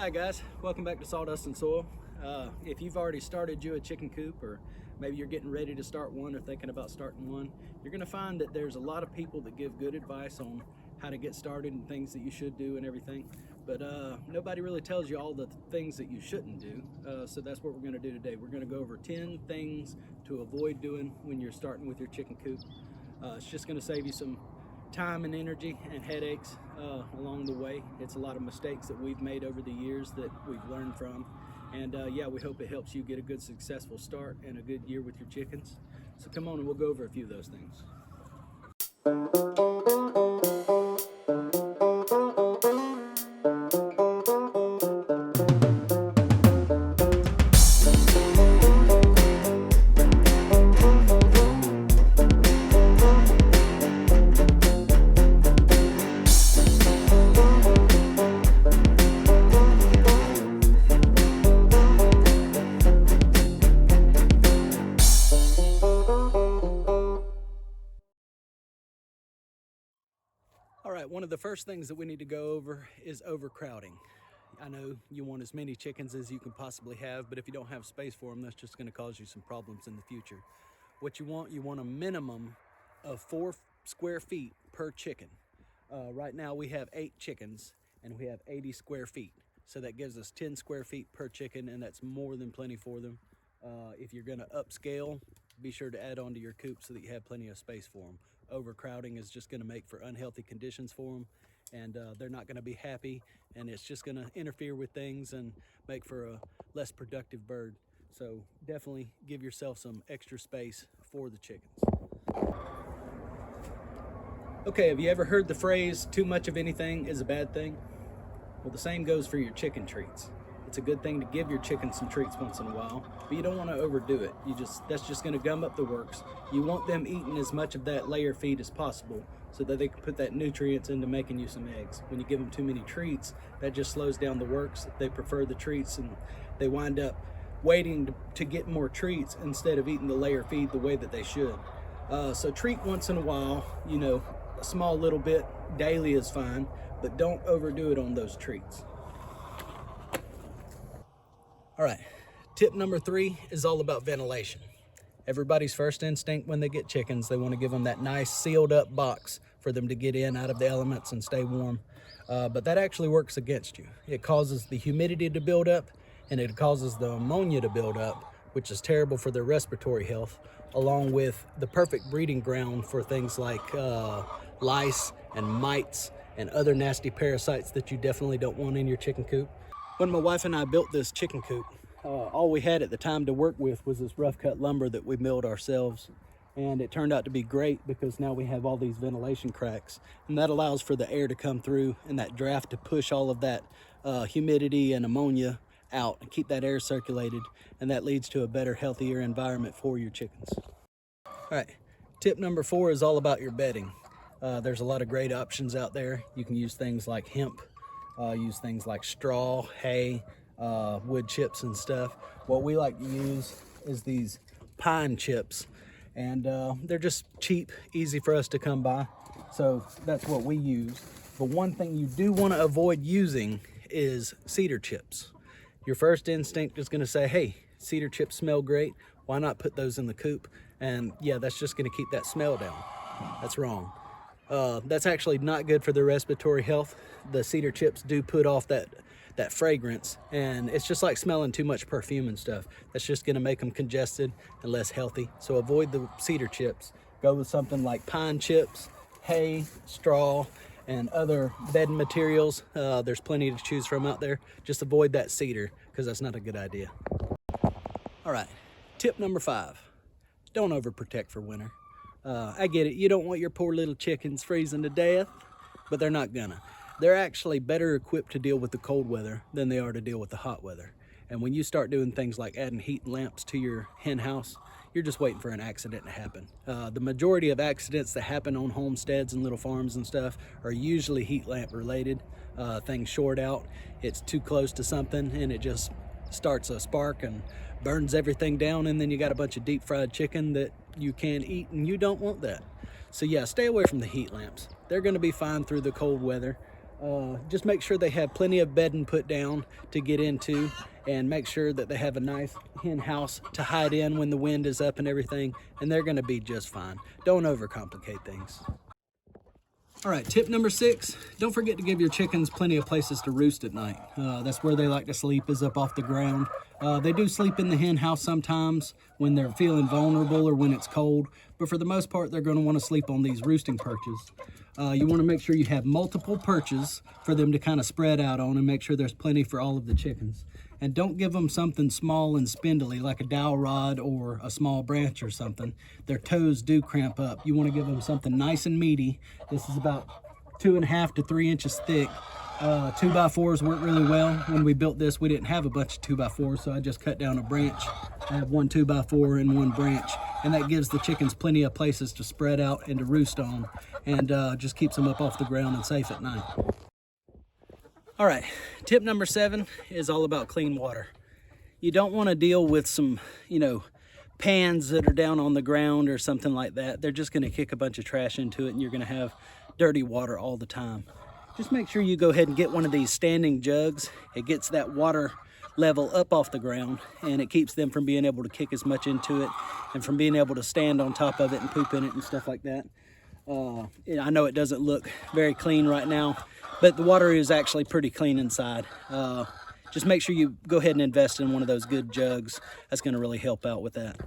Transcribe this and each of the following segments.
Hi guys, welcome back to Sawdust and Soil. If you've already started you a chicken coop, or maybe you're getting ready to start one or thinking about starting one, you're going to find that there's a lot of people that give good advice on how to get started and things that you should do and everything, but nobody really tells you all the things that you shouldn't do. So that's what we're going to do today. We're going to go over 10 things to avoid doing when you're starting with your chicken coop. It's just going to save you some time and energy and headaches along the way. It's a lot of mistakes that we've made over the years that we've learned from, and yeah, we hope it helps you get a good successful start and a good year with your chickens. So come on and we'll go over a few of those things. All right, one of the first things that we need to go over is overcrowding. I know you want as many chickens as you can possibly have, but if you don't have space for them, that's just going to cause you some problems in the future. What you want a minimum of 4 square feet per chicken. Right now we have 8 chickens and we have 80 square feet. So that gives us 10 square feet per chicken, and that's more than plenty for them. If you're going to upscale, be sure to add on to your coop so that you have plenty of space for them. Overcrowding is just going to make for unhealthy conditions for them, and they're not going to be happy, and it's just going to interfere with things and make for a less productive bird. So definitely give yourself some extra space for the chickens. Okay, have you ever heard the phrase, too much of anything is a bad thing? Well, the same goes for your chicken treats. It's a good thing to give your chickens some treats once in a while, but you don't want to overdo it. That's just going to gum up the works. You want them eating as much of that layer feed as possible so that they can put that nutrients into making you some eggs. When you give them too many treats, that just slows down the works. They prefer the treats, and they wind up waiting to get more treats instead of eating the layer feed the way that they should. So treat once in a while, a small little bit daily is fine, but don't overdo it on those treats. All right, tip number 3 is all about ventilation. Everybody's first instinct when they get chickens, they want to give them that nice sealed up box for them to get in out of the elements and stay warm. But that actually works against you. It causes the humidity to build up, and it causes the ammonia to build up, which is terrible for their respiratory health, along with the perfect breeding ground for things like lice and mites and other nasty parasites that you definitely don't want in your chicken coop. When my wife and I built this chicken coop, all we had at the time to work with was this rough cut lumber that we milled ourselves. And it turned out to be great because now we have all these ventilation cracks, and that allows for the air to come through and that draft to push all of that humidity and ammonia out and keep that air circulated, and that leads to a better, healthier environment for your chickens. All right, tip number 4 is all about your bedding. There's a lot of great options out there. You can use things like hemp, use things like straw, hay, wood chips and stuff. What we like to use is these pine chips, and they're just cheap, easy for us to come by, so that's what we use. But one thing you do want to avoid using is cedar chips. Your first instinct is going to say, hey, cedar chips smell great, why not put those in the coop? And yeah, that's just going to keep that smell down. That's wrong. That's actually not good for their respiratory health. The cedar chips do put off that fragrance, and it's just like smelling too much perfume and stuff. That's just going to make them congested and less healthy. So avoid the cedar chips. Go with something like pine chips, hay, straw, and other bedding materials. There's plenty to choose from out there. Just avoid that cedar because that's not a good idea. All right, tip number 5, don't overprotect for winter. I get it, you don't want your poor little chickens freezing to death, but they're not gonna. They're actually better equipped to deal with the cold weather than they are to deal with the hot weather. And when you start doing things like adding heat lamps to your hen house, you're just waiting for an accident to happen. The majority of accidents that happen on homesteads and little farms and stuff are usually heat lamp related. Things short out, it's too close to something, and it just starts a spark and burns everything down, and then you got a bunch of deep fried chicken that you can't eat, and you don't want that. So yeah, stay away from the heat lamps. They're going to be fine through the cold weather. Just make sure they have plenty of bedding put down to get into, and make sure that they have a nice hen house to hide in when the wind is up and everything, and they're gonna be just fine. Don't overcomplicate things. All right, tip number 6, don't forget to give your chickens plenty of places to roost at night. That's where they like to sleep, is up off the ground. They do sleep in the hen house sometimes when they're feeling vulnerable or when it's cold, but for the most part, they're gonna wanna sleep on these roosting perches. You wanna make sure you have multiple perches for them to kind of spread out on, and make sure there's plenty for all of the chickens. And don't give them something small and spindly like a dowel rod or a small branch or something. Their toes do cramp up. You want to give them something nice and meaty. This is about 2.5 to 3 inches thick. 2x4s work really well. When we built this, we didn't have a bunch of 2x4s, so I just cut down a branch. I have one 2x4 and one branch, and that gives the chickens plenty of places to spread out and to roost on, and just keeps them up off the ground and safe at night. All right, tip number 7 is all about clean water. You don't want to deal with some, pans that are down on the ground or something like that. They're just going to kick a bunch of trash into it, and you're going to have dirty water all the time. Just make sure you go ahead and get one of these standing jugs. It gets that water level up off the ground, and it keeps them from being able to kick as much into it and from being able to stand on top of it and poop in it and stuff like that. I know it doesn't look very clean right now, but the water is actually pretty clean inside. Just make sure you go ahead and invest in one of those good jugs. That's going to really help out with that.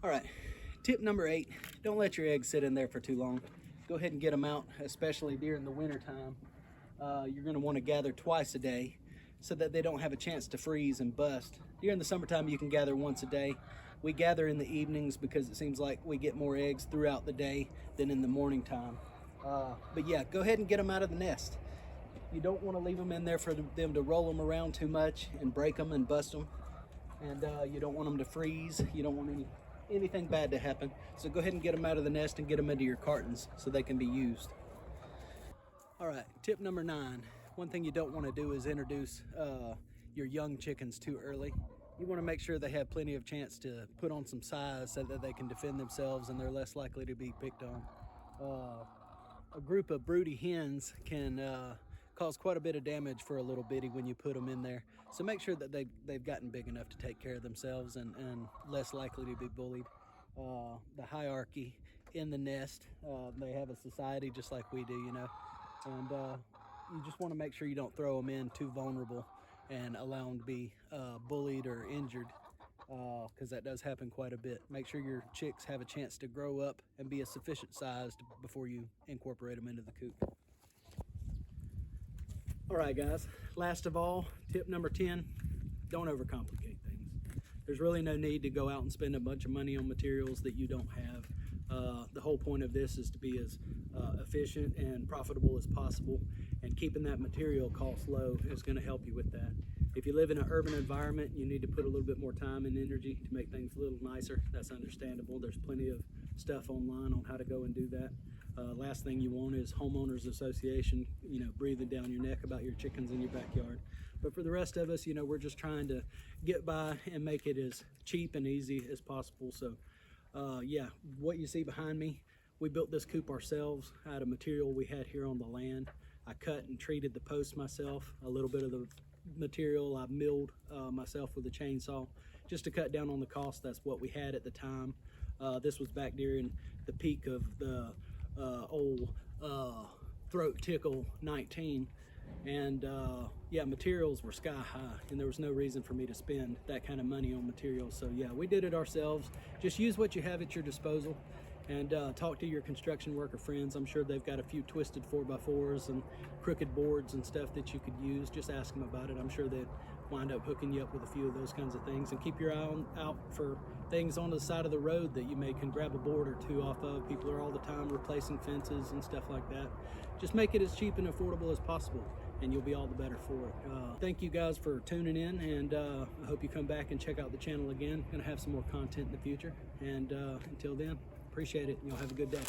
All right, tip number 8, don't let your eggs sit in there for too long. Go ahead and get them out, especially during the winter time. You're going to want to gather twice a day so that they don't have a chance to freeze and bust. During the summertime, you can gather once a day. We gather in the evenings because it seems like we get more eggs throughout the day than in the morning time. But yeah, go ahead and get them out of the nest. You don't want to leave them in there for them to roll them around too much and break them and bust them. And you don't want them to freeze. You don't want anything bad to happen. So go ahead and get them out of the nest and get them into your cartons so they can be used. All right, tip number 9. One thing you don't want to do is introduce your young chickens too early. You want to make sure they have plenty of chance to put on some size so that they can defend themselves and they're less likely to be picked on. A group of broody hens can cause quite a bit of damage for a little bitty when you put them in there. So make sure that they've gotten big enough to take care of themselves and less likely to be bullied. The hierarchy in the nest, they have a society just like we do, and you just want to make sure you don't throw them in too vulnerable and allow them to be bullied or injured, because that does happen quite a bit. Make sure your chicks have a chance to grow up and be a sufficient size before you incorporate them into the coop. All right, guys, last of all, tip number 10, don't overcomplicate things. There's really no need to go out and spend a bunch of money on materials that you don't have. The whole point of this is to be as efficient and profitable as possible, and keeping that material cost low is going to help you with that. If you live in an urban environment, you need to put a little bit more time and energy to make things a little nicer. That's understandable. There's plenty of stuff online on how to go and do that. Last thing you want is homeowners association, breathing down your neck about your chickens in your backyard. But for the rest of us, we're just trying to get by and make it as cheap and easy as possible. So yeah, what you see behind me, we built this coop ourselves out of material we had here on the land. I cut and treated the posts myself. A little bit of the material I milled myself with a chainsaw just to cut down on the cost. That's what we had at the time. This was back during the peak of the old throat tickle 19, and yeah, materials were sky high, and there was no reason for me to spend that kind of money on materials. So yeah, we did it ourselves. Just use what you have at your disposal, and talk to your construction worker friends. I'm sure they've got a few twisted 4x4s and crooked boards and stuff that you could use. Just ask them about it. I'm sure they'd wind up hooking you up with a few of those kinds of things. And keep your eye out for things on the side of the road that you can grab a board or two off of. People are all the time replacing fences and stuff like that. Just make it as cheap and affordable as possible, and you'll be all the better for it. Thank you guys for tuning in, and I hope you come back and check out the channel again. Gonna have some more content in the future, and until then, appreciate it. You'll have a good day.